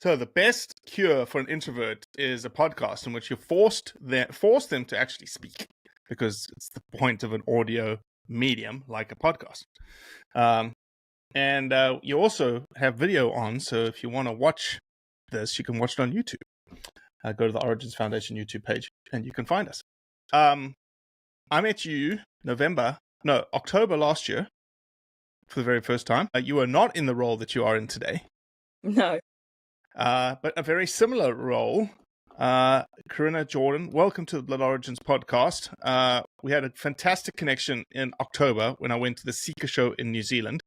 So the best cure for an introvert is a podcast in which you force them to actually speak, because it's the point of an audio medium like a podcast. And you also have video on, so if you want to watch this, you can watch it on YouTube. Go to the Origins Foundation YouTube page, and you can find us. I met you October last year for the very first time. You were not in the role that you are in today. No. But a very similar role. Corina Jordan, welcome to the Blood Origins podcast. We had a fantastic connection in October when I went to the Sika show in New Zealand.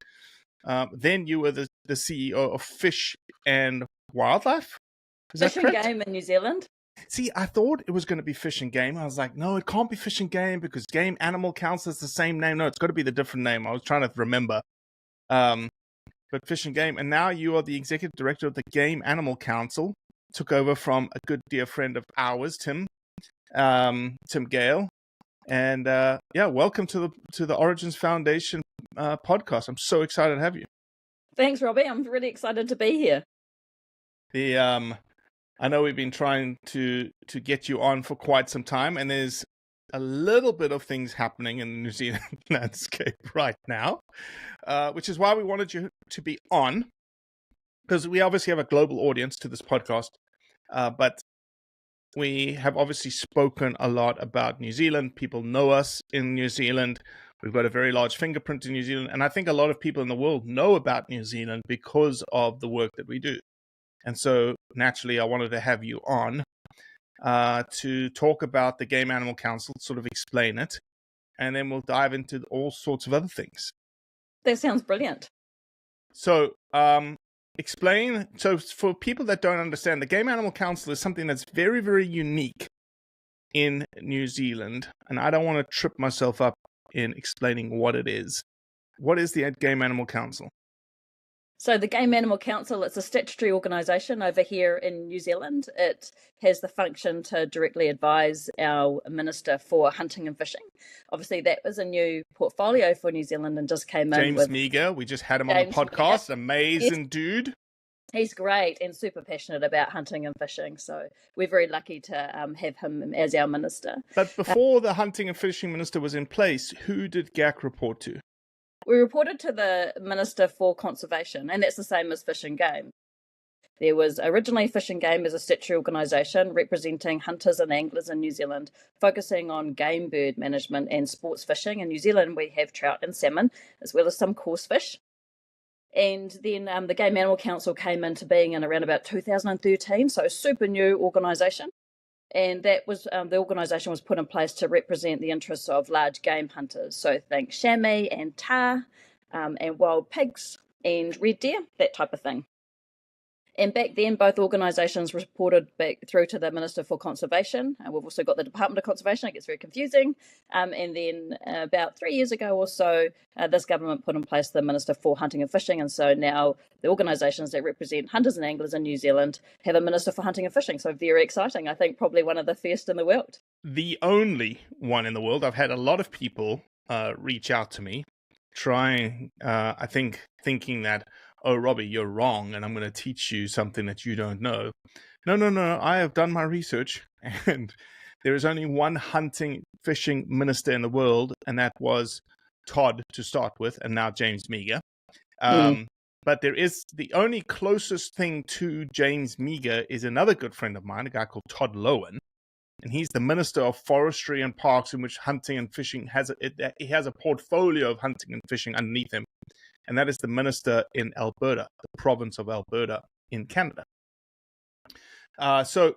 Then you were the CEO of Fish and Wildlife. Is that correct? Fish and Game in New Zealand. See, I thought it was going to be Fish and Game. I was like, no, it can't be Fish and Game because Game Animal Council is the same name. No, it's got to be the different name. I was trying to remember. But Fish and Game. And now you are the executive director of the Game Animal Council. Took over from a good dear friend of ours, Tim Gale. And welcome to the Origins Foundation podcast. I'm so excited to have you. Thanks, Robbie. I'm really excited to be here. I know we've been trying to get you on for quite some time, and there's a little bit of things happening in the New Zealand landscape right now, which is why we wanted you to be on, because we obviously have a global audience to this podcast, but we have obviously spoken a lot about New Zealand. People know us in New Zealand. We've got a very large fingerprint in New Zealand, and I think a lot of people in the world know about New Zealand because of the work that we do. And so, naturally, I wanted to have you on to talk about the Game Animal Council, sort of explain it, and then we'll dive into all sorts of other things. That sounds brilliant. So, explain. So, for people that don't understand, the Game Animal Council is something that's very, very unique in New Zealand, and I don't want to trip myself up in explaining what it is. What is the Game Animal Council? So the Game Animal Council, it's a statutory organisation over here in New Zealand. It has the function to directly advise our Minister for Hunting and Fishing. Obviously, that was a new portfolio for New Zealand and just came in James Meager. We just had him on the podcast. Amazing dude. He's great and super passionate about hunting and fishing. So we're very lucky to have him as our Minister. But before the Hunting and Fishing Minister was in place, who did GAC report to? We reported to the Minister for Conservation, and that's the same as Fish and Game. There was originally Fish and Game as a statutory organisation representing hunters and anglers in New Zealand, focusing on game bird management and sports fishing. In New Zealand, we have trout and salmon, as well as some coarse fish. And then the Game Animal Council came into being in around about 2013, so a super new organisation. And that was the organisation was put in place to represent the interests of large game hunters. So think chamois and tahr and wild pigs and red deer, that type of thing. And back then, both organisations reported back through to the Minister for Conservation. We've also got the Department of Conservation. It gets very confusing. And then about 3 years ago or so, this government put in place the Minister for Hunting and Fishing. And so now the organisations that represent hunters and anglers in New Zealand have a Minister for Hunting and Fishing. So very exciting. I think probably one of the first in the world. The only one in the world. I've had a lot of people reach out to me thinking that, oh, Robbie, you're wrong, and I'm going to teach you something that you don't know. No. I have done my research, and there is only one hunting, fishing minister in the world, and that was Todd to start with, and now James Meager. But there is the only closest thing to James Meager is another good friend of mine, a guy called Todd Lowen, and he's the Minister of Forestry and Parks, in which hunting and fishing he has a portfolio of hunting and fishing underneath him. And that is the minister in Alberta, the province of Alberta in Canada. So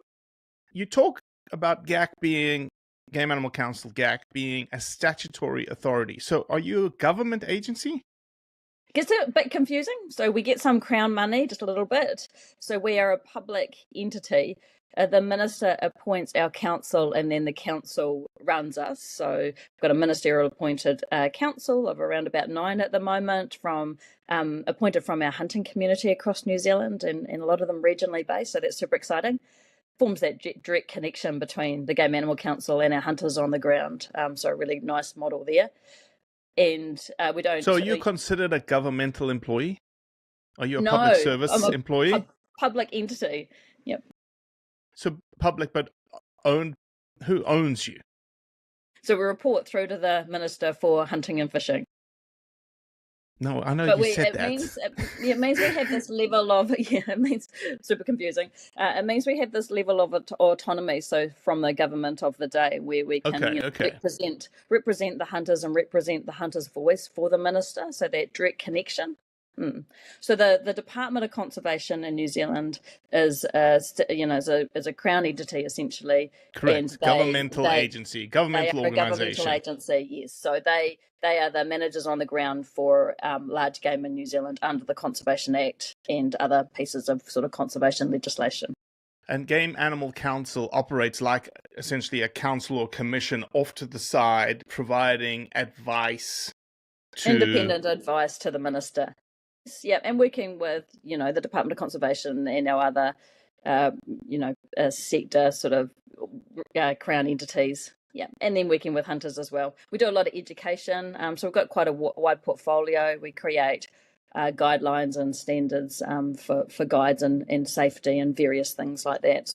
you talk about GAC being, Game Animal Council, GAC being a statutory authority. So are you a government agency? Gets a bit confusing. So we get some Crown money, just a little bit. So we are a public entity. The minister appoints our council, and then the council runs us. So we've got a ministerial appointed council of around about 9 at the moment, appointed from our hunting community across New Zealand, and a lot of them regionally based. So that's super exciting. Forms that direct connection between the Game Animal Council and our hunters on the ground. So a really nice model there. And we don't. So are you considered a governmental employee? Are you a public service employee? public entity. Yep. So public, but owned. Who owns you? So we report through to the Minister for Hunting and Fishing. No, I know But you said it that. means we have this level of it means super confusing. It means we have this level of autonomy. So from the government of the day, where we can represent the hunters and represent the hunters' voice for the minister. So that direct connection. So the Department of Conservation in New Zealand is is a crown entity essentially. Correct. And governmental agency, governmental organization. Governmental agency, yes. So they are the managers on the ground for large game in New Zealand under the Conservation Act and other pieces of sort of conservation legislation. And Game Animal Council operates like essentially a council or commission off to the side, providing advice independent advice to the minister. Yeah, and working with, the Department of Conservation and our other, sector sort of crown entities. Yeah, and then working with hunters as well. We do a lot of education. So we've got quite a wide portfolio. We create guidelines and standards for guides and safety and various things like that.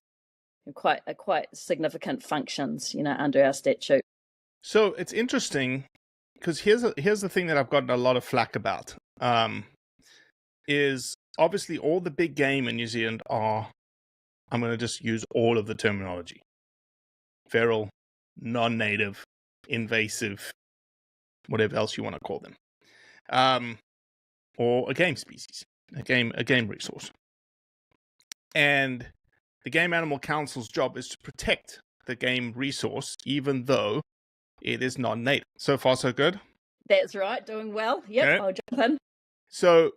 Quite significant functions, under our statute. So it's interesting because here's the thing that I've gotten a lot of flack about. Is obviously all the big game in New Zealand are, I'm going to just use all of the terminology, feral, non-native, invasive, whatever else you want to call them, or a game species, a game resource. And the Game Animal Council's job is to protect the game resource, even though it is non-native. So far, so good? That's right, doing well. Yep, okay. I'll jump in. So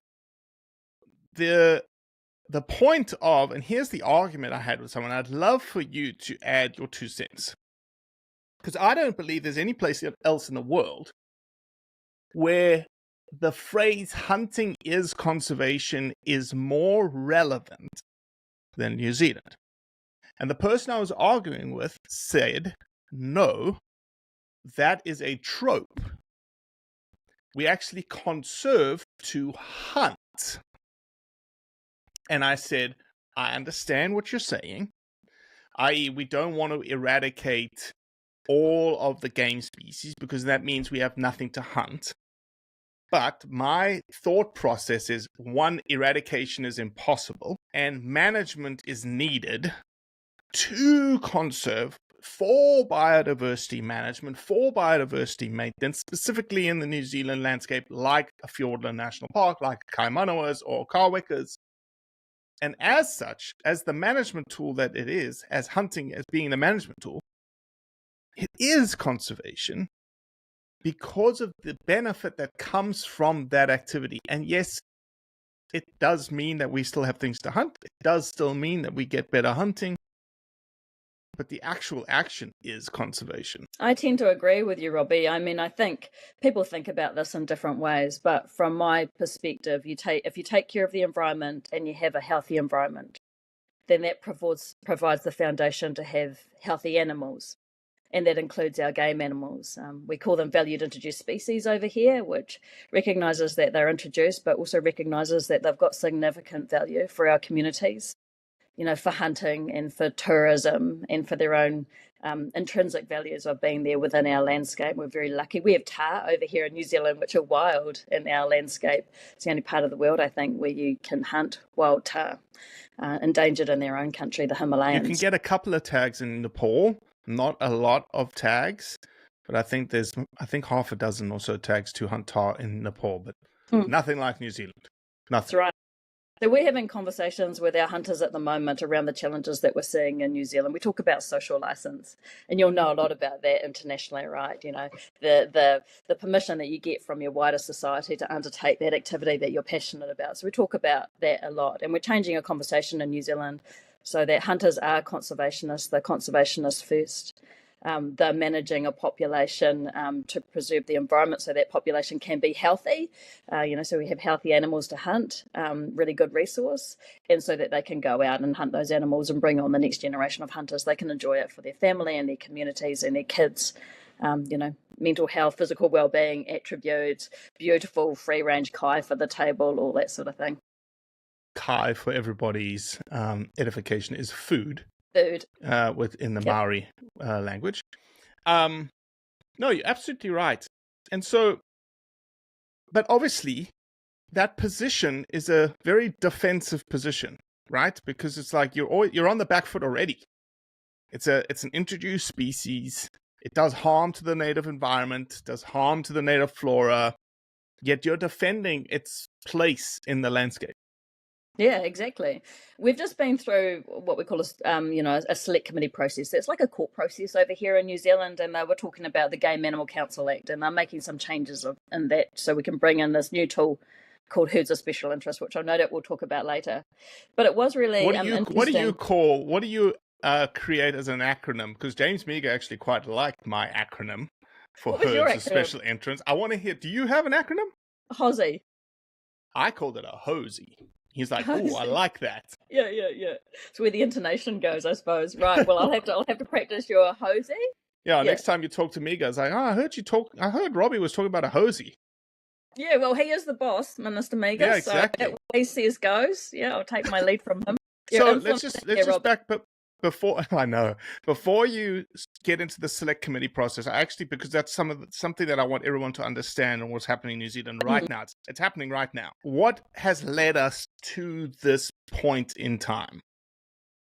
the point of, and here's the argument I had with someone, I'd love for you to add your 2 cents. Because I don't believe there's any place else in the world where the phrase hunting is conservation is more relevant than New Zealand. And the person I was arguing with said, no, that is a trope. We actually conserve to hunt. And I said, I understand what you're saying, i.e. we don't want to eradicate all of the game species because that means we have nothing to hunt. But my thought process is, 1, eradication is impossible, and management is needed to conserve for biodiversity management, for biodiversity maintenance, specifically in the New Zealand landscape, like a Fiordland National Park, like Kaimanawas or Kawekas. And as such, as the management tool that it is, as hunting as being the management tool, it is conservation because of the benefit that comes from that activity. And yes, it does mean that we still have things to hunt. It does still mean that we get better hunting. But the actual action is conservation. I tend to agree with you, Robbie. I mean, I think people think about this in different ways, but from my perspective, if you take care of the environment and you have a healthy environment, then that provides the foundation to have healthy animals. And that includes our game animals. We call them valued introduced species over here, which recognises that they're introduced, but also recognises that they've got significant value for our communities. For hunting and for tourism and for their own intrinsic values of being there within our landscape. We're very lucky. We have tahr over here in New Zealand, which are wild in our landscape. It's the only part of the world, I think, where you can hunt wild tahr, endangered in their own country, the Himalayas. You can get a couple of tags in Nepal, not a lot of tags, but I think there's half a dozen or so tags to hunt tahr in Nepal, but nothing like New Zealand. Nothing. That's right. So we're having conversations with our hunters at the moment around the challenges that we're seeing in New Zealand. We talk about social license, and you'll know a lot about that internationally, right? The permission that you get from your wider society to undertake that activity that you're passionate about. So we talk about that a lot, and we're changing a conversation in New Zealand so that hunters are conservationists. They're conservationists first. They're managing a population to preserve the environment so that population can be healthy, so we have healthy animals to hunt, really good resource, and so that they can go out and hunt those animals and bring on the next generation of hunters. They can enjoy it for their family and their communities and their kids, mental health, physical well-being attributes, beautiful free-range kai for the table, all that sort of thing. kai for everybody's edification is food. Food. Within the Maori language. No, you're absolutely right. And so, but obviously, that position is a very defensive position, right? Because it's like you're on the back foot already. It's an introduced species. It does harm to the native environment, does harm to the native flora, yet you're defending its place in the landscape. Yeah, exactly. We've just been through what we call a select committee process. It's like a court process over here in New Zealand, and they were talking about the Game Animal Council Act, and they're making some changes in that so we can bring in this new tool called Herds of Special Interest, which I know that we'll talk about later. But it was really interesting. What do you create as an acronym? Because James Meager actually quite liked my acronym for Herds of Special Interest. I want to hear, do you have an acronym? HOSI. I called it a hosey. He's like, oh, I like that. Yeah. It's where the intonation goes, I suppose. Right. Well, I'll have to practice your hosey. Yeah. Next time you talk to me, guys, like, I heard Robbie was talking about a hosey. Yeah. Well, he is the boss, Minister Meager. Yeah, exactly. So what he says goes. Yeah, I'll take my lead from him. So let's just back. But before you get into the select committee process, because that's something that I want everyone to understand and what's happening in New Zealand right now. It's happening right now. What has led us to this point in time?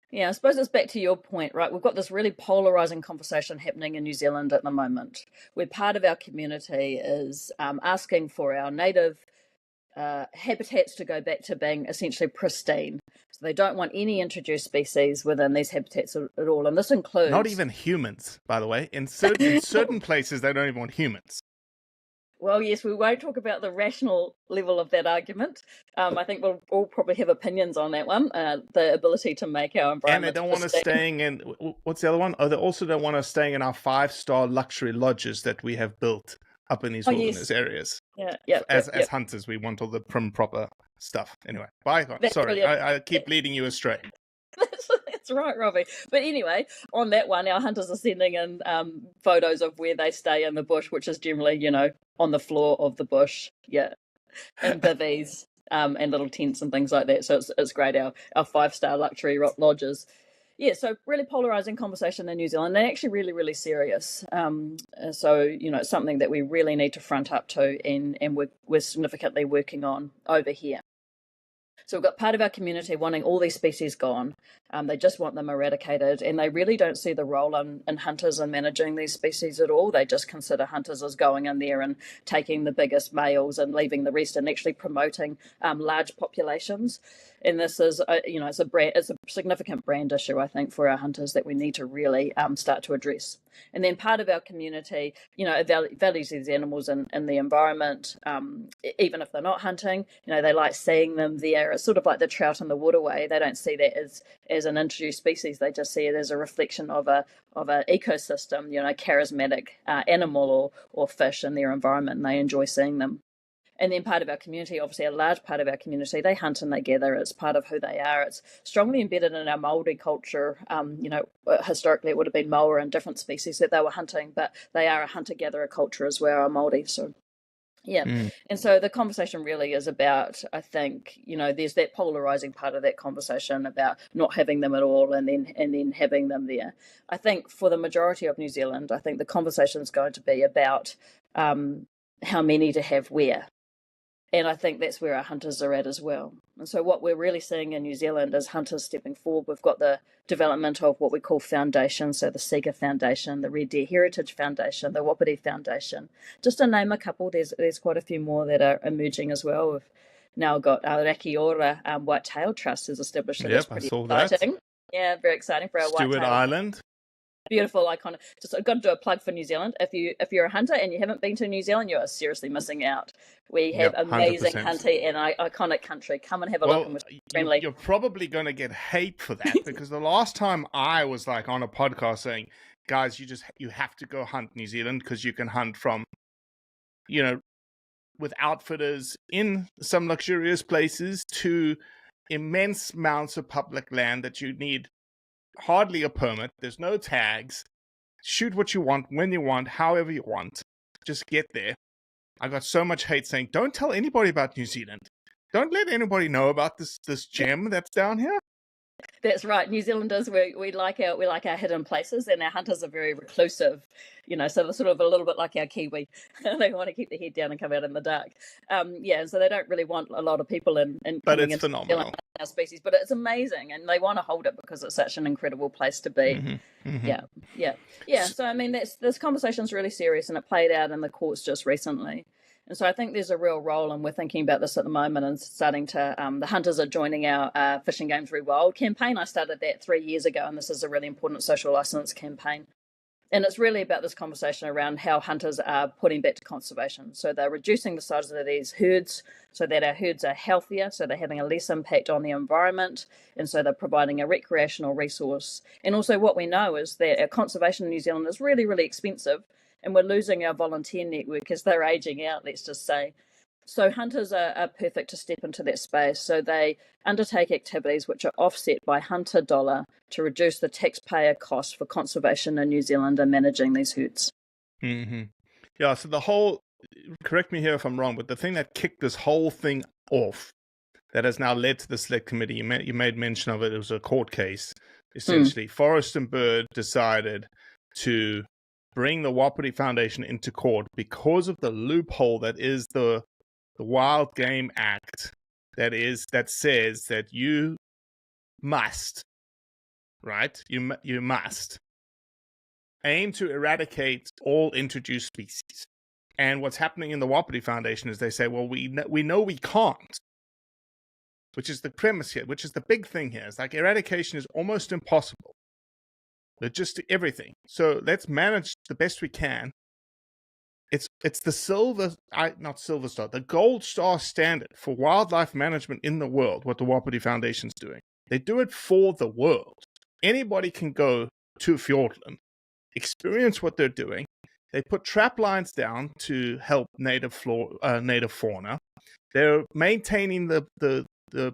Yeah, I suppose it's back to your point, right? We've got this really polarizing conversation happening in New Zealand at the moment, where part of our community is asking for our native habitats to go back to being essentially pristine. So they don't want any introduced species within these habitats at all. And this includes... Not even humans, by the way. In certain places, they don't even want humans. Well, yes, we won't talk about the rational level of that argument. I think we'll all probably have opinions on that one, the ability to make our environment. And they don't want us staying in... What's the other one? Oh, they also don't want us staying in our 5-star luxury lodges that we have built up in these wilderness areas. Yeah. As hunters, we want all the prim proper stuff. Anyway, sorry, I keep leading you astray. That's right, Robbie. But anyway, on that one, our hunters are sending in photos of where they stay in the bush, which is generally, on the floor of the bush, and bivvies and little tents and things like that. So it's great, our 5-star luxury lodges. Yeah, so really polarizing conversation in New Zealand. They're actually really, really serious. So, it's something that we really need to front up to and we're significantly working on over here. So we've got part of our community wanting all these species gone. They just want them eradicated, and they really don't see the role in hunters in managing these species at all. They just consider hunters as going in there and taking the biggest males and leaving the rest, and actually promoting large populations. And this is, it's a significant brand issue, I think, for our hunters that we need to really start to address. And then part of our community, values these animals in the environment, even if they're not hunting. They like seeing them there. It's sort of like the trout in the waterway. They don't see that as an introduced species. They just see it as a reflection of an ecosystem, charismatic animal or fish in their environment, and they enjoy seeing them. And then part of our community, obviously a large part of our community, they hunt and they gather. It's part of who they are. It's strongly embedded in our Māori culture. Historically it would have been moa and different species that they were hunting, but they are a hunter-gatherer culture as well, our Māori. So, yeah. And so the conversation really is about, I think, there's that polarizing part of that conversation about not having them at all and then having them there. I think for the majority of New Zealand, I think the conversation is going to be about how many to have where. And I think that's where our hunters are at as well. And so what we're really seeing in New Zealand is hunters stepping forward. We've got the development of what we call foundations, so the Sika Foundation, the Red Deer Heritage Foundation, the Wapiti Foundation. Just to name a couple, there's quite a few more that are emerging as well. We've now got our Rakiora Whitetail Trust is established. So that's pretty exciting. That. Yeah, very exciting for our Stewart Whitetail Island. Beautiful, iconic. Just I've got to do a plug for New Zealand. If you're a hunter and you haven't been to New Zealand, you are seriously missing out. We have amazing 100%. Hunting and iconic country. Come and have a look. And we're friendly. You're probably going to get hate for that because the last time I was on a podcast saying, guys, you have to go hunt New Zealand because you can hunt from, with outfitters in some luxurious places to immense amounts of public land that you need hardly a permit. There's no tags. Shoot what you want, when you want, however you want. Just get there. I got so much hate saying, don't tell anybody about New Zealand. Don't let anybody know about this gem that's down here. That's right. New Zealanders, we like our hidden places, and our hunters are very reclusive, so they're sort of a little bit like our Kiwi. They want to keep their head down and come out in the dark. So they don't really want a lot of people in But coming it's into phenomenal. Our species, but it's amazing, and they want to hold it because it's such an incredible place to be. Yeah. So I mean, this conversation's really serious, and it played out in the courts just recently. And so I think there's a real role, and we're thinking about this at the moment and starting to, the hunters are joining our Fishing Games Rewild campaign. I started that 3 years ago, and this is a really important social license campaign. And it's really about this conversation around how hunters are putting back to conservation. So they're reducing the size of these herds so that our herds are healthier, so they're having a less impact on the environment, and so they're providing a recreational resource. And also what we know is that our conservation in New Zealand is really, really expensive, and we're losing our volunteer network as they're aging out, let's just say. So hunters are perfect to step into that space. So they undertake activities which are offset by hunter dollar to reduce the taxpayer cost for conservation in New Zealand and managing these herds. Yeah, so correct me here if I'm wrong, but the thing that kicked this whole thing off, that has now led to the select committee, you made mention of it, it was a court case, essentially. Forest and Bird decided to bring the Wapiti Foundation into court because of the loophole that is the Wild Game Act that says that you must, right? You must aim to eradicate all introduced species. And what's happening in the Wapiti Foundation is they say, well, we know we can't, which is the premise here, which is the big thing here. It's like eradication is almost impossible. Just everything. So let's manage the best we can. It's the the gold star standard for wildlife management in the world, what the Wapiti Foundation's doing. They do it for the world. Anybody can go to Fiordland, experience what they're doing. They put trap lines down to help native fauna. They're maintaining the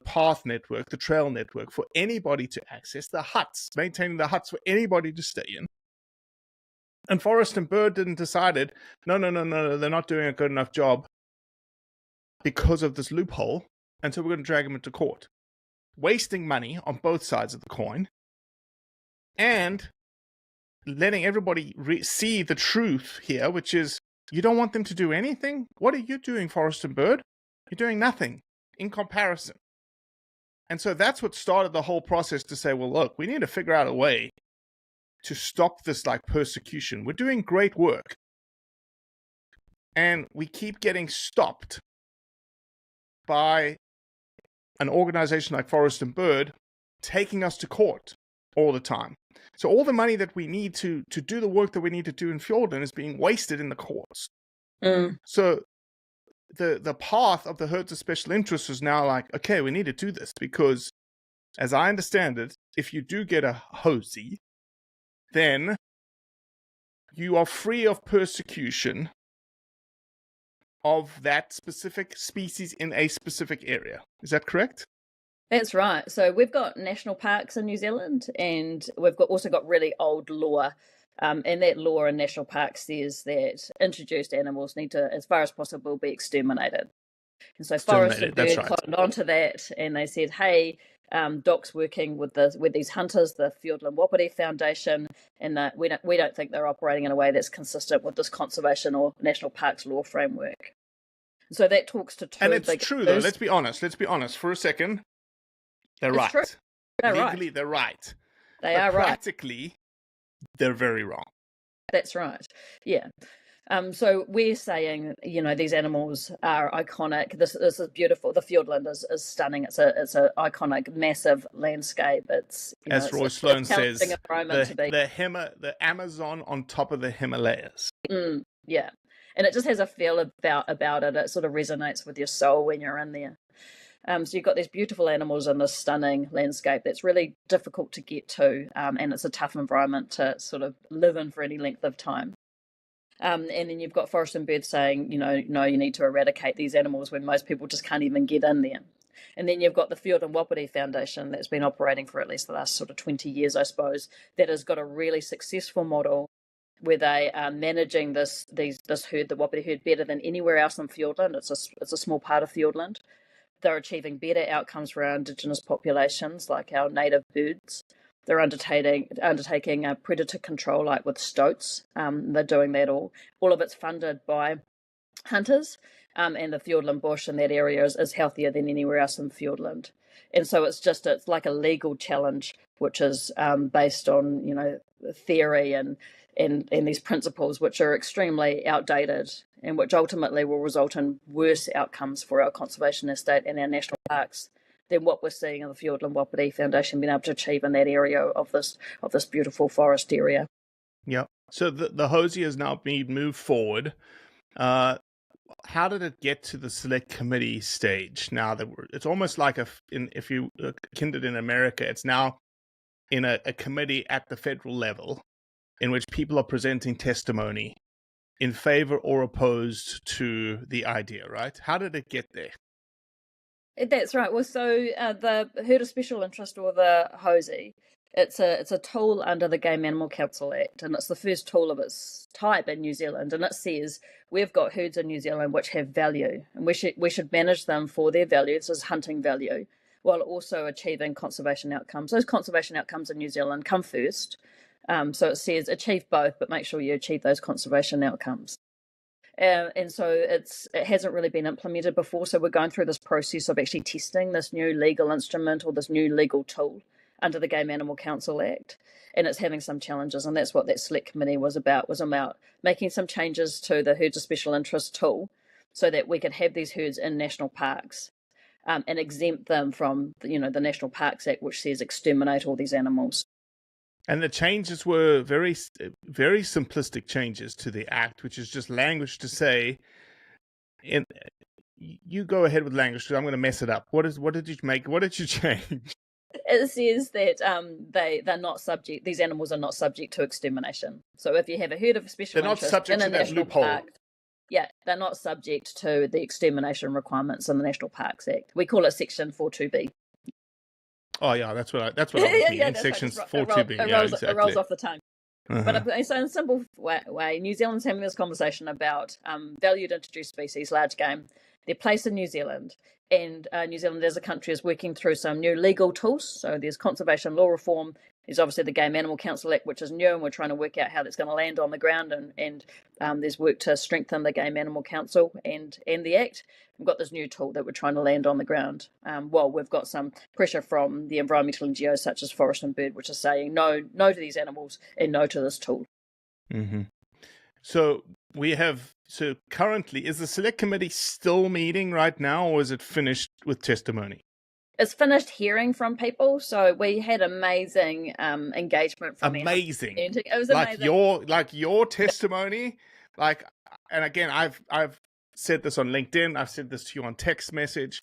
path network, the trail network for anybody to access, maintaining the huts for anybody to stay in. And Forest and Bird decided, no, they're not doing a good enough job because of this loophole, and so we're going to drag them into court. Wasting money on both sides of the coin, and letting everybody see the truth here, which is, you don't want them to do anything? What are you doing, Forest and Bird? You're doing nothing in comparison. And so that's what started the whole process to say, well, look, we need to figure out a way to stop this persecution. We're doing great work, and we keep getting stopped by an organization like Forest and Bird taking us to court all the time. So all the money that we need to do the work that we need to do in Fiordland is being wasted in the courts. So the path of the herds of special interest is now like, okay, we need to do this because, as I understand it, if you do get a hosey, then you are free of persecution of that specific species in a specific area. Is that correct? That's right. So we've got national parks in New Zealand, and we've also got really old law. And that law in national parks says that introduced animals need to, as far as possible, be exterminated. And so Forest and Bird climbed onto that, and they said, hey, Doc's working with these hunters, the Fiordland Wapiti Foundation, and that we don't think they're operating in a way that's consistent with this conservation or national parks law framework. So that talks to two. And it's true, though. Let's be honest for a second. They're right. True. They're Legally, right. they're right. They are right. Practically, they're very wrong. That's right. Yeah. So we're saying, these animals are iconic. This is beautiful. The Fiordland is stunning. It's a iconic, massive landscape. It's as Roy Sloan says, the Amazon on top of the Himalayas. Yeah, and it just has a feel about it. It sort of resonates with your soul when you're in there. So you've got these beautiful animals in this stunning landscape that's really difficult to get to, and it's a tough environment to sort of live in for any length of time. And then you've got Forest and Bird saying, no, you need to eradicate these animals when most people just can't even get in there. And then you've got the Fiordland Wapiti Foundation that's been operating for at least the last sort of 20 years, I suppose, that has got a really successful model where they are managing this herd, the Wapiti herd, better than anywhere else in Fiordland. It's a small part of Fiordland. They're achieving better outcomes for our Indigenous populations, like our native birds. They're undertaking a predator control, like with stoats. They're doing that all. All of it's funded by hunters, and the Fiordland bush in that area is healthier than anywhere else in Fiordland. And so it's like a legal challenge, which is based on theory and these principles, which are extremely outdated and which ultimately will result in worse outcomes for our conservation estate and our national parks than what we're seeing in the Fiordland Wapiti Foundation being able to achieve in that area of this beautiful forest area. Yeah. So the hosey has now been moved forward. How did it get to the select committee stage? Now that it's almost like if you akin it in America, it's now in a committee at the federal level in which people are presenting testimony in favor or opposed to the idea, right? How did it get there? That's right. Well, so the herd of special interest, or the hosey, it's a tool under the Game Animal Council Act, and it's the first tool of its type in New Zealand. And it says we've got herds in New Zealand which have value, and we should manage them for their value. This is hunting value, while also achieving conservation outcomes. Those conservation outcomes in New Zealand come first. So it says achieve both, but make sure you achieve those conservation outcomes. And so it hasn't really been implemented before. So we're going through this process of actually testing this new legal instrument or this new legal tool under the Game Animal Council Act. And it's having some challenges. And that's what that select committee was about making some changes to the herds of special interest tool so that we could have these herds in national parks, and exempt them from the National Parks Act, which says exterminate all these animals. And the changes were very, very simplistic changes to the act, which is just language to say, you go ahead with language because I'm going to mess it up. What did you make? What did you change? It says that they're not subject. These animals are not subject to extermination. So if you have a herd of special interest in a national park, they're not subject to the extermination requirements in the National Parks Act. We call it Section 42B. Oh yeah, that's what I was meaning. Section 42B. It rolls off the tongue. But so in a simple way, New Zealand's having this conversation about valued introduced species, large game, their place in New Zealand. And New Zealand as a country is working through some new legal tools. So there's conservation law reform. There's obviously the Game Animal Council Act, which is new, and we're trying to work out how that's going to land on the ground. And there's work to strengthen the Game Animal Council and the Act. We've got this new tool that we're trying to land on the ground. While we've got some pressure from the environmental NGOs such as Forest and Bird, which are saying no to these animals and no to this tool. Mm-hmm. So currently, is the select committee still meeting right now, or is it finished with testimony? It's finished hearing from people. So we had amazing engagement from amazing. It was amazing. Like your testimony, and again, I've said this on LinkedIn. I've said this to you on text message,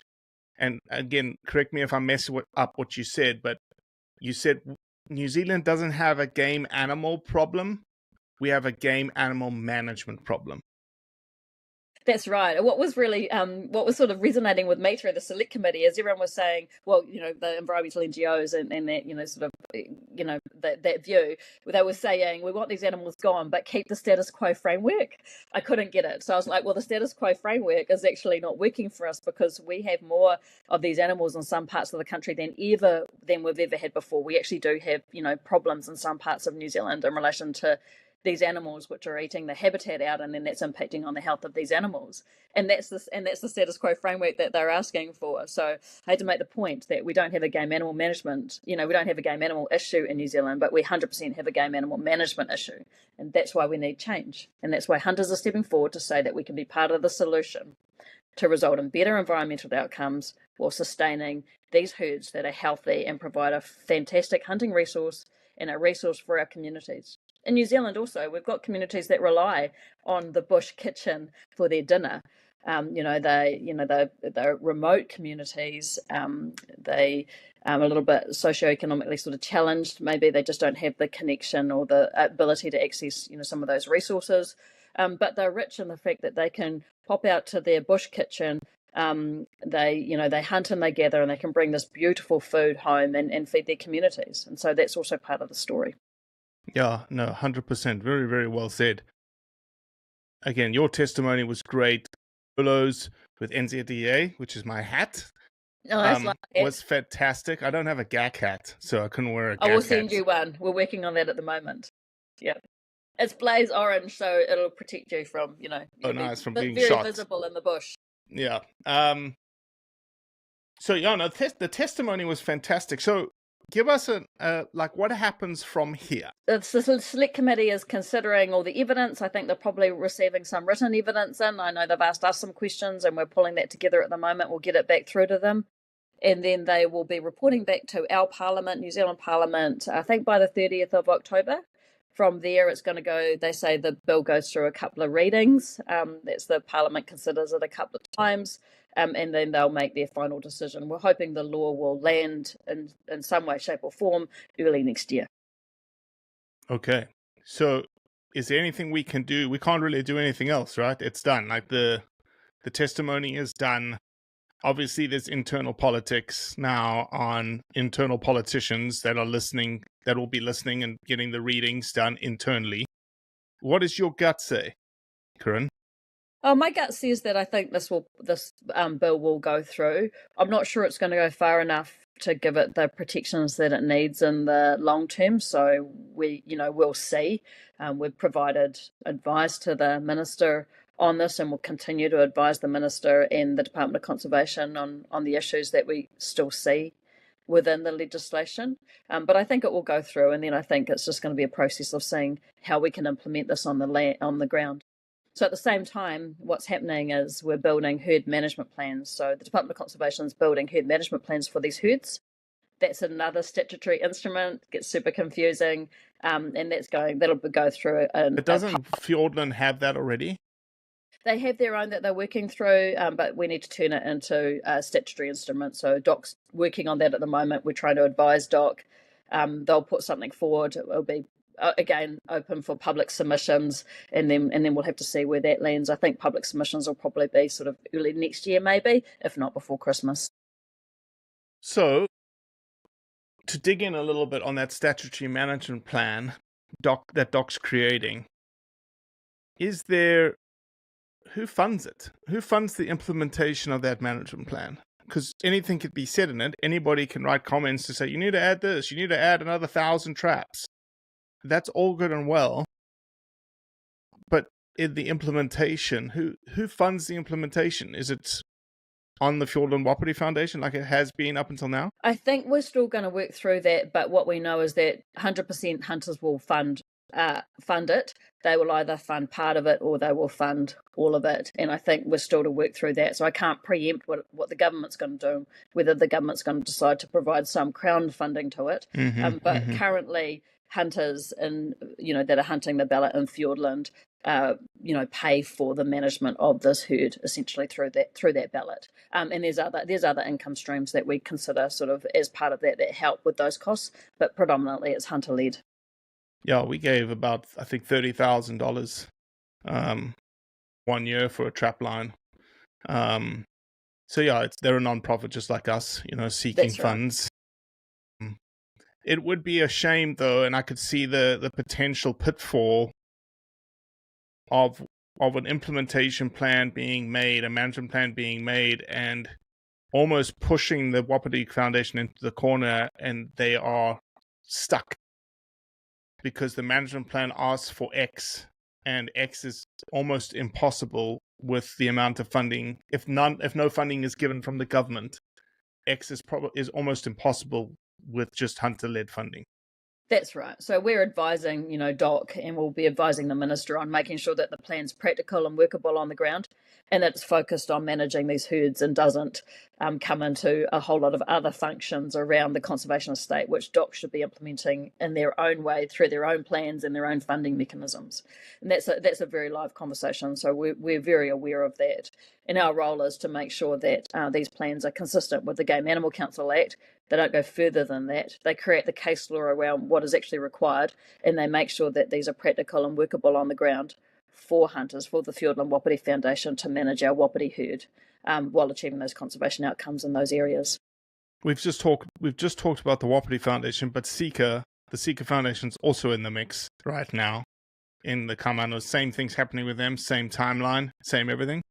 and again, correct me if I mess up what you said, but you said New Zealand doesn't have a game animal problem. We have a game animal management problem. That's right. What was really, what was sort of resonating with me through the select committee is everyone was saying, well, the environmental NGOs and that, that view, they were saying, we want these animals gone, but keep the status quo framework. I couldn't get it. So I was like, well, the status quo framework is actually not working for us because we have more of these animals in some parts of the country than we've ever had before. We actually do have, problems in some parts of New Zealand in relation to these animals which are eating the habitat out, and then that's impacting on the health of these animals. And that's the status quo framework that they're asking for. So I had to make the point that we don't have a game animal management, we don't have a game animal issue in New Zealand, but we 100% have a game animal management issue. And that's why we need change. And that's why hunters are stepping forward to say that we can be part of the solution to result in better environmental outcomes while sustaining these herds that are healthy and provide a fantastic hunting resource and a resource for our communities. In New Zealand also, we've got communities that rely on the bush kitchen for their dinner. They're remote communities. They a little bit socioeconomically sort of challenged. Maybe they just don't have the connection or the ability to access, some of those resources. But they're rich in the fact that they can pop out to their bush kitchen. They hunt and they gather, and they can bring this beautiful food home and feed their communities. And so that's also part of the story. Yeah, no, 100%. Very, very well said. Again, your testimony was great. Photos with NZDA, which is my hat. Oh, that's like that. Was fantastic. I don't have a GAC hat, so I couldn't wear a GAC I will hat. send you one. We're working on that at the moment. Yeah. It's blaze orange, so it'll protect you from, Nice, from being very shot. visible in the bush. Yeah. So yeah, no, the testimony was fantastic. So give us what happens from here? The select committee is considering all the evidence. I think they're probably receiving some written evidence in. I know they've asked us some questions, and we're pulling that together at the moment. We'll get it back through to them. And then they will be reporting back to our Parliament, New Zealand Parliament, I think by the 30th of October. From there, it's going to go, they say the bill goes through a couple of readings. That's the Parliament considers it a couple of times, and then they'll make their final decision. We're hoping the law will land in some way, shape or form early next year. Okay. So is there anything we can do? We can't really do anything else, right? It's done. Like the testimony is done. Obviously, there's internal politics now on internal politicians that will be listening and getting the readings done internally. What does your gut say, Corinne? Oh, my gut says that I think this bill will go through. I'm not sure it's going to go far enough to give it the protections that it needs in the long term. So we'll see. We've provided advice to the minister on this, and we'll continue to advise the minister and the Department of Conservation on the issues that we still see within the legislation. But I think it will go through, and then I think it's just going to be a process of seeing how we can implement this on the ground. So at the same time, what's happening is we're building herd management plans. So the Department of Conservation is building herd management plans for these herds. That's another statutory instrument. It gets super confusing, and that'll go through. But doesn't Fiordland have that already? They have their own that they're working through, but we need to turn it into a statutory instrument. So DOC's working on that at the moment. We're trying to advise DOC. They'll put something forward. It'll be, again, open for public submissions, and then we'll have to see where that lands. I think public submissions will probably be sort of early next year, maybe, if not before Christmas. So, to dig in a little bit on that statutory management plan that DOC's creating, who funds it? Who funds the implementation of that management plan? Because anything could be said in it. Anybody can write comments to say, you need to add this, you need to add another 1,000 traps. That's all good and well. But in the implementation, who funds the implementation? Is it on the Fiordland Wapiti Foundation like it has been up until now? I think we're still going to work through that, but what we know is that 100% hunters will fund it. They will either fund part of it or they will fund all of it, and I think we're still to work through that. So I can't preempt what the government's going to do, whether the government's going to decide to provide some crown funding to it. Currently, hunters that are hunting the ballot in Fiordland, pay for the management of this herd essentially through that ballot. And there's other income streams that we consider sort of as part of that help with those costs, but predominantly it's hunter led. Yeah, we gave about, I think, $30,000 1 year for a trap line. So yeah, they're a non-profit just like us, seeking funds. It would be a shame though, and I could see the potential pitfall of an implementation plan being made, a management plan being made, and almost pushing the Wapiti Foundation into the corner, and they are stuck. Because the management plan asks for X, and X is almost impossible with the amount of funding. If no funding is given from the government, X is almost impossible with just hunter-led funding. That's right. So we're advising, DOC, and we'll be advising the minister on making sure that the plan's practical and workable on the ground, and that it's focused on managing these herds and doesn't come into a whole lot of other functions around the conservation estate, which DOC should be implementing in their own way through their own plans and their own funding mechanisms. And that's a very live conversation. So we're very aware of that. And our role is to make sure that these plans are consistent with the Game Animal Council Act. They don't go further than that. They create the case law around what is actually required, and they make sure that these are practical and workable on the ground for hunters, for the Fiordland Wapiti Foundation to manage our Wapiti herd while achieving those conservation outcomes in those areas. We've just talked about the Wapiti Foundation, but Sika, the Sika Foundation, is also in the mix right now in the Kamano. Same things happening with them, same timeline, same everything.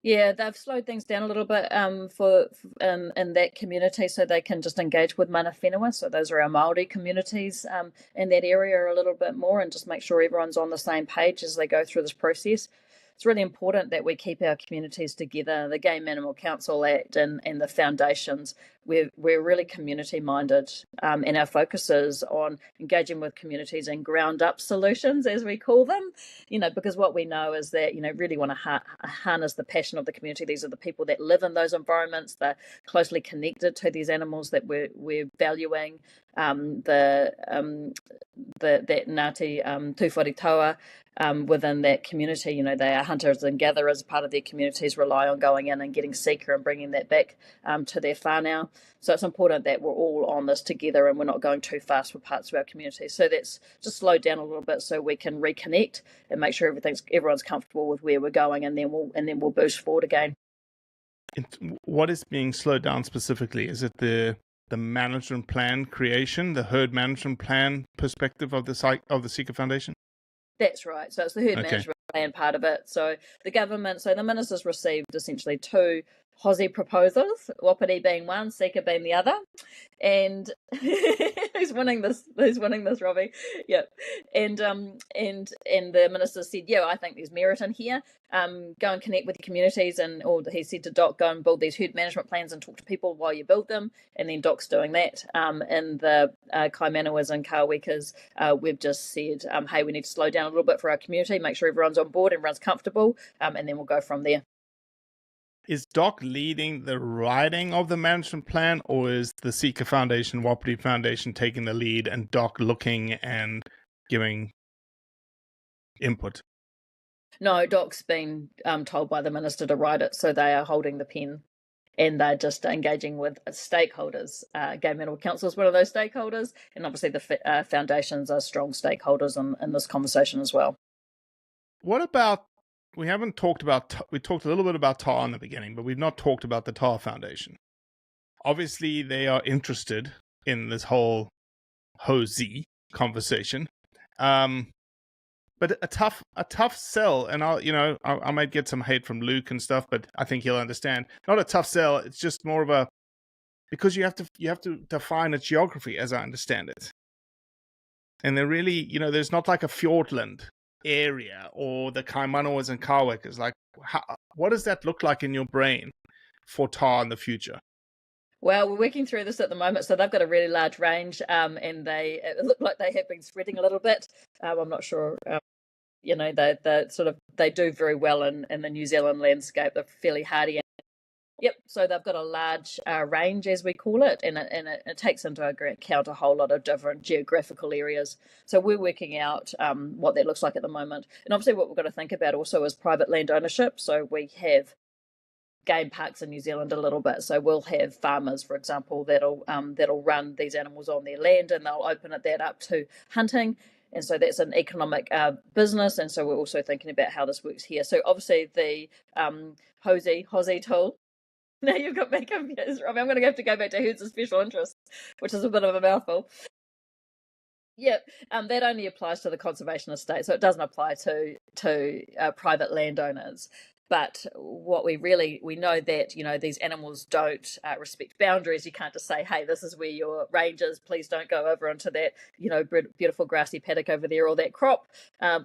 Yeah, they've slowed things down a little bit for in that community, so they can just engage with mana whenua. So those are our Māori communities in that area a little bit more, and just make sure everyone's on the same page as they go through this process. It's really important that we keep our communities together. The Game Animal Council Act and the foundations, we're really community minded, and our focus is on engaging with communities and ground up solutions, as we call them. Because what we know is that, really want to harness the passion of the community. These are the people that live in those environments. They're closely connected to these animals that we're valuing. That Ngāti Tūwharetoa within that community, they are hunters and gatherers. Part of their communities rely on going in and getting Sika and bringing that back to their whānau. So it's important that we're all on this together and we're not going too fast for parts of our community. So that's just slowed down a little bit so we can reconnect and make sure everyone's comfortable with where we're going, and then we'll boost forward again. What is being slowed down specifically? Is it the management plan creation, the herd management plan perspective of the Sika Foundation? That's right. So it's the herd management plan part of it. So the ministers received essentially two Aussie proposals, Wapiti being one, Sika being the other. And who's winning this, Robbie? Yep. And the minister said, yeah, I think there's merit in here. Go and connect with the communities, or he said to Doc, go and build these herd management plans and talk to people while you build them. And then Doc's doing that. In the Kaimanawas and Kawekas, we've just said, hey, we need to slow down a little bit for our community, make sure everyone's on board, everyone's comfortable, and then we'll go from there. Is Doc leading the writing of the management plan, or is the Sika Foundation, Wapiti Foundation taking the lead and Doc looking and giving input? No, Doc's been told by the minister to write it, so they are holding the pen, and they're just engaging with stakeholders. Game Animal Council is one of those stakeholders, and obviously the foundations are strong stakeholders in this conversation as well. What about, we talked a little bit about TAR in the beginning, but we've not talked about the TAR Foundation. Obviously, they are interested in this whole Ho-Z conversation. But a tough sell, and I might get some hate from Luke and stuff, but I think he'll understand. Not a tough sell. It's just more of a, because you have to define a geography, as I understand it. And they're really, there's not like a Fiordland area or the Kaimanawas and Kawekas. Like, what does that look like in your brain for TAR in the future? Well, we're working through this at the moment, so they've got a really large range, and it look like they have been spreading a little bit. I'm not sure. They do very well in the New Zealand landscape. They're fairly hardy. Yep. So they've got a large range, as we call it, and it takes into account a whole lot of different geographical areas. So we're working out what that looks like at the moment, and obviously what we've got to think about also is private land ownership. So we have game parks in New Zealand a little bit. So we'll have farmers, for example, that'll run these animals on their land, and they'll open that up to hunting. And so that's an economic business. And so we're also thinking about how this works here. So obviously the Ho-Z tool. Now you've got me confused, Robbie. I'm going to have to go back to herds of special interest, which is a bit of a mouthful. Yep, that only applies to the conservation estate, so it doesn't apply to private landowners. But what we know that, these animals don't respect boundaries. You can't just say, hey, this is where your range is. Please don't go over into that, beautiful grassy paddock over there or that crop,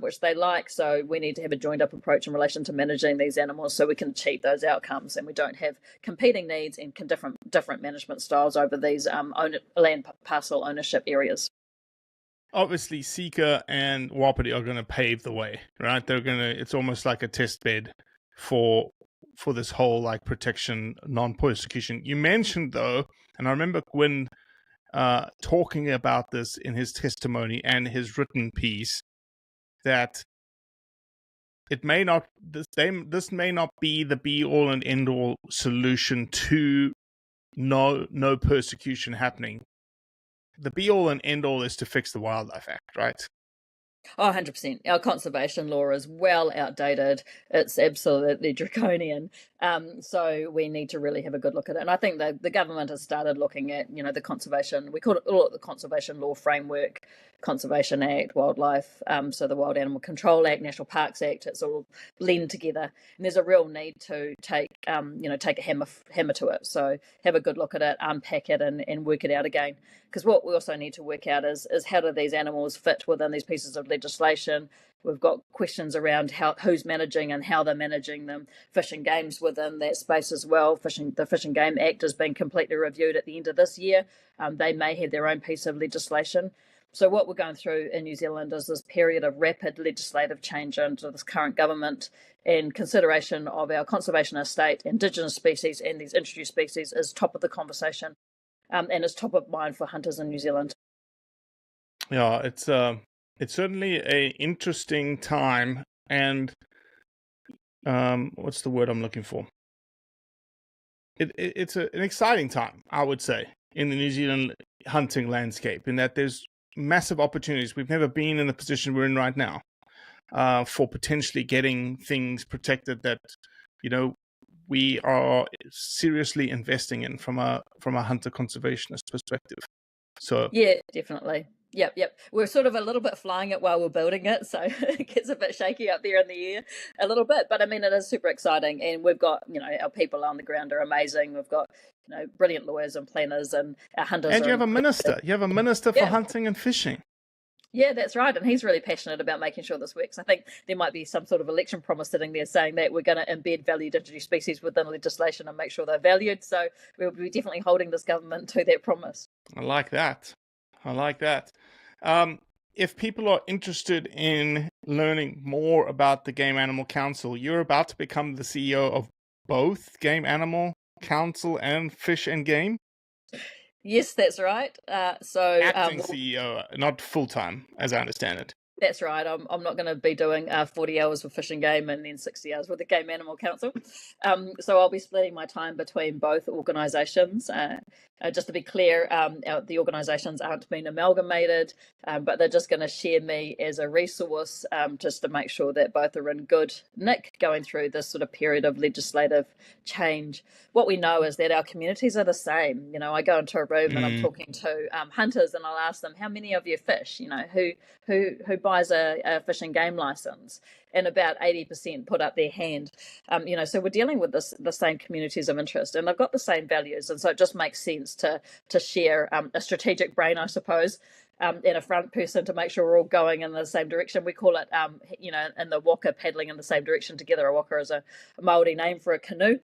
which they like. So we need to have a joined up approach in relation to managing these animals so we can achieve those outcomes, and we don't have competing needs and different management styles over these land parcel ownership areas. Obviously, Sika and Wapiti are going to pave the way, right? It's almost like a test bed for this whole like protection, non-persecution. You mentioned though, and I remember Gwyn talking about this in his testimony and his written piece, that this may not be the be all and end all solution to no persecution happening. The be all and end all is to fix the Wildlife Act, right? Oh, 100%. Our conservation law is well outdated. It's absolutely draconian. So we need to really have a good look at it. And I think the government has started looking at, the conservation, we call it the Conservation Law Framework, Conservation Act, Wildlife, so the Wild Animal Control Act, National Parks Act, it's all blend together. And there's a real need to take a hammer to it. So have a good look at it, unpack it and work it out again. Because what we also need to work out is how do these animals fit within these pieces of legislation. We've got questions around who's managing and how they're managing them. Fish and games within that space as well. The Fish and Game Act has been completely reviewed at the end of this year. They may have their own piece of legislation. So what we're going through in New Zealand is this period of rapid legislative change under this current government, and consideration of our conservation estate, Indigenous species and these introduced species is top of the conversation, and is top of mind for hunters in New Zealand. Yeah, it's certainly a interesting time, and what's the word I'm looking for? It's an exciting time, I would say, in the New Zealand hunting landscape, in that there's massive opportunities. We've never been in the position we're in right now, for potentially getting things protected that, we are seriously investing in from a hunter conservationist perspective. So yeah, definitely. Yep. We're sort of a little bit flying it while we're building it, so it gets a bit shaky up there in the air a little bit. But I mean, it is super exciting, and we've got, our people on the ground are amazing. We've got, brilliant lawyers and planners, and our hunters. And you have a minister. You have a minister for hunting and fishing. Yeah, that's right. And he's really passionate about making sure this works. I think there might be some sort of election promise sitting there saying that we're going to embed valued introduced species within legislation and make sure they're valued. So we'll be definitely holding this government to that promise. I like that. If people are interested in learning more about the Game Animal Council, you're about to become the CEO of both Game Animal Council and Fish and Game? Yes, that's right. Acting CEO, not full-time, as I understand it. That's right. I'm not going to be doing 40 hours with Fish and Game and then 60 hours with the Game Animal Council. So I'll be splitting my time between both organisations. Just to be clear, the organisations aren't being amalgamated, but they're just going to share me as a resource, just to make sure that both are in good nick going through this sort of period of legislative change. What we know is that our communities are the same. I go into a room and I'm talking to hunters, and I'll ask them, how many of you fish? Who buys a fish and game license? And about 80% put up their hand. So we're dealing with the same communities of interest, and they've got the same values, and so it just makes sense to share a strategic brain, I suppose, and a front person to make sure we're all going in the same direction. We call it, in the waka, paddling in the same direction together. A waka is a Māori name for a canoe.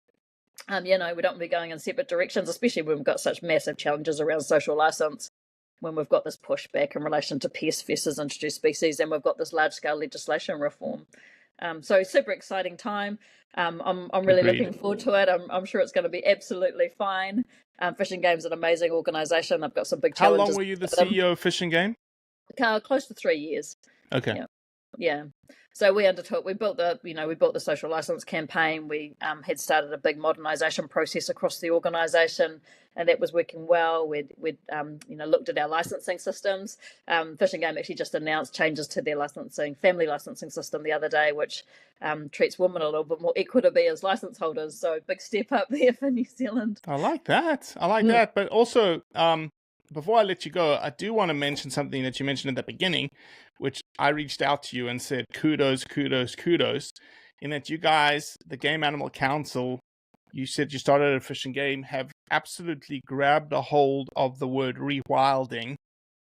We don't want to be going in separate directions, especially when we've got such massive challenges around social license, when we've got this pushback in relation to pest versus introduced species, and we've got this large-scale legislation reform. So super exciting time. I'm really looking forward to it. I'm sure it's going to be absolutely fine. Fish and Game's an amazing organisation. They've got some big challenges. How long were you the CEO of Fish and Game? Close to 3 years. Okay. Yeah. So we built the social license campaign. We had started a big modernisation process across the organisation, and that was working well. We'd looked at our licensing systems. Fish and Game actually just announced changes to their family licensing system the other day, which treats women a little bit more equitably as licence holders. So big step up there for New Zealand. I like that. That. But also, before I let you go, I do want to mention something that you mentioned at the beginning, which I reached out to you and said, kudos, in that you guys, the Game Animal Council, you said you started at Fish and Game, have absolutely grabbed a hold of the word rewilding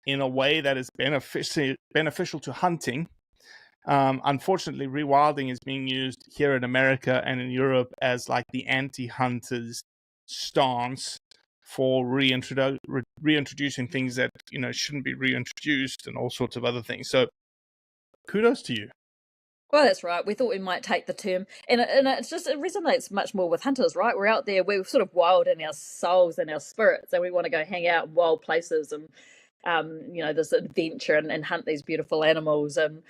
in a way that is beneficial to hunting. Unfortunately, rewilding is being used here in America and in Europe as like the anti-hunters stance for reintroducing things that shouldn't be reintroduced and all sorts of other things. So kudos to you. Well, that's right. We thought we might take the term, and it resonates much more with hunters, right? We're out there, we're sort of wild in our souls and our spirits, and we want to go hang out in wild places and this adventure and hunt these beautiful animals and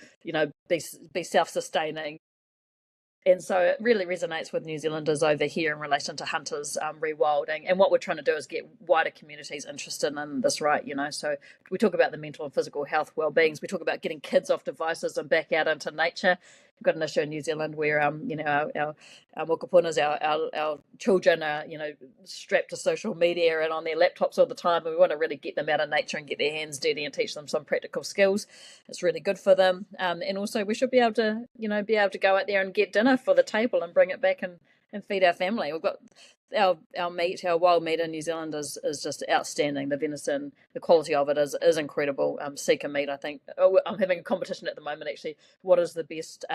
be self-sustaining. And so it really resonates with New Zealanders over here in relation to hunters rewilding. And what we're trying to do is get wider communities interested in this, right? So we talk about the mental and physical health well-beings. We talk about getting kids off devices and back out into nature. We've got an issue in New Zealand where, our mokapunas, our children are, strapped to social media and on their laptops all the time. And we want to really get them out of nature and get their hands dirty and teach them some practical skills. It's really good for them. And also we should be able to, go out there and get dinner for the table and bring it back and feed our family. We've got our meat, our wild meat in New Zealand is just outstanding. The venison, the quality of it is incredible. Sika meat, I think. I'm having a competition at the moment, actually. What is the best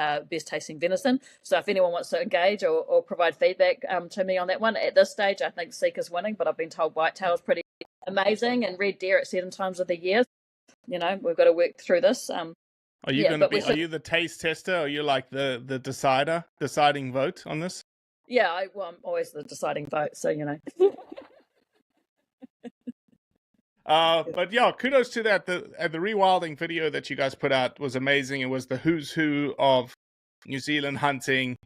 tasting venison? So if anyone wants to engage or provide feedback to me on that one, at this stage, I think Sika's winning, but I've been told whitetail is pretty amazing, and red deer at certain times of the year. We've got to work through this. Are you Are you the taste tester? Are you like the deciding vote on this? Yeah, I'm always the deciding vote, so But yeah, kudos to that. The rewilding video that you guys put out was amazing. It was the who's who of New Zealand hunting.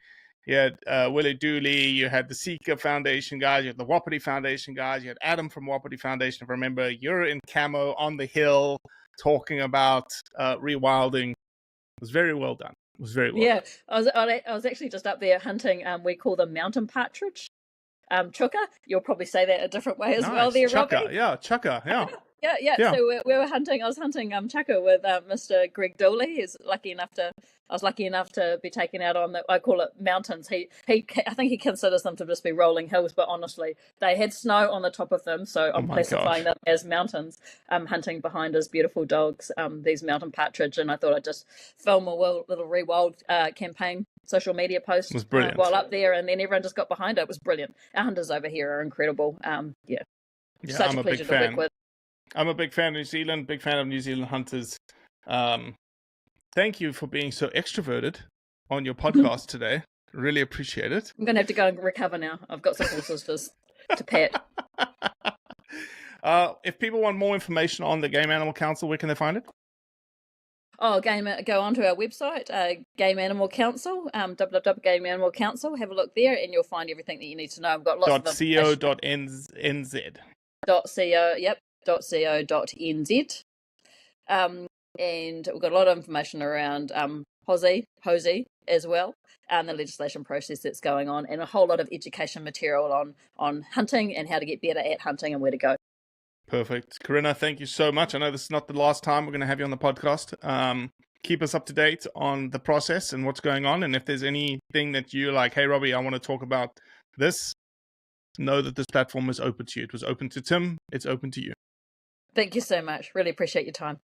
You had Willie Dooley, you had the Sika Foundation guys, you had the Wapiti Foundation guys, you had Adam from Wapiti Foundation. If I remember, you're in camo on the hill talking about rewilding. It was very well done. It was very well. Yeah, I was actually just up there hunting. We call them mountain partridge, chuka. You'll probably say that a different way as well. There, chuka, Robbie. yeah, chuka, yeah. Yeah. So we were hunting. I was hunting chuka with Mr. Greg Dooley. I was lucky enough to be taken out on I call it mountains. I think he considers them to just be rolling hills, but honestly, they had snow on the top of them, so I'm classifying them as mountains. Hunting behind his beautiful dogs, these mountain partridge, and I thought I'd just film a little rewild campaign social media post while up there, and then everyone just got behind it. It was brilliant. Our hunters over here are incredible. Such a pleasure to work with. I'm a big fan of New Zealand, big fan of New Zealand hunters. Thank you for being so extroverted on your podcast today. Really appreciate it. I'm going to have to go and recover now. I've got some horses to pet. If people want more information on the Game Animal Council, where can they find it? Go onto our website, Game Animal Council, www.Game Animal Council. Have a look there, and you'll find everything that you need to know. I've got lots of .co.nz. .co, yep. .co.nz. And we've got a lot of information around HOSI as well, and the legislation process that's going on, and a whole lot of education material on hunting and how to get better at hunting and where to go. Perfect. Corina, thank you so much. I know this is not the last time we're going to have you on the podcast. Keep us up to date on the process and what's going on, and if there's anything that you're like, hey, Robbie, I want to talk about this, know that this platform is open to you. It was open to Tim. It's open to you. Thank you so much. Really appreciate your time.